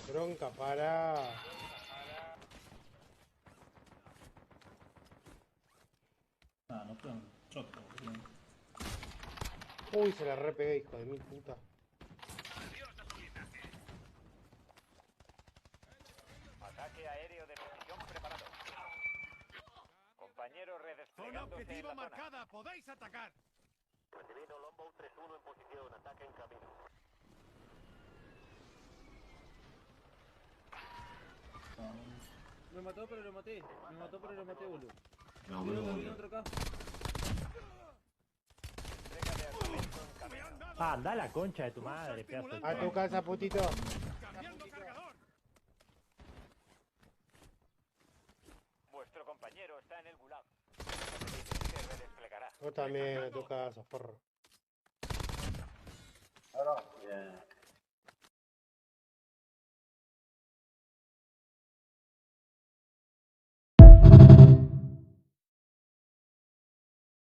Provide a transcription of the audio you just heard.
Bronca, para. Ah, no puedo. Choto, boludo. Uy, se la repegué, hijo de mi puta. Ataque aéreo de precisión preparado. Compañero Zona redesplegándose en objetivo la zona. marcada, podéis atacar. Recibido Longbow 3-1 en posición. Ataque en camino. Me mató, pero lo maté. Me mató, pero lo maté, boludo. No, Viene otro acá. Entrega de armamento en camino. Ah, anda a la concha de tu madre, pedazo de... A tu casa, putito. Cambiando cargador. Vuestro compañero está en el gulag. Se redesplegará. Vos también, a tu casa, porro. Bien.